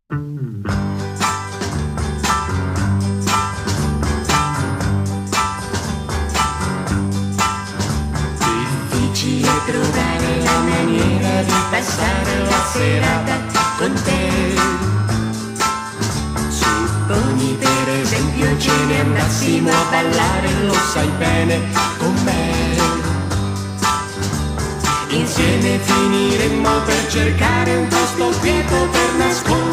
Difficile trovare la maniera di passare la serata con te. Supponi per esempio ce ne andassimo a ballare, lo sai bene, con me. Insieme finiremmo per cercare un posto quieto per nascondere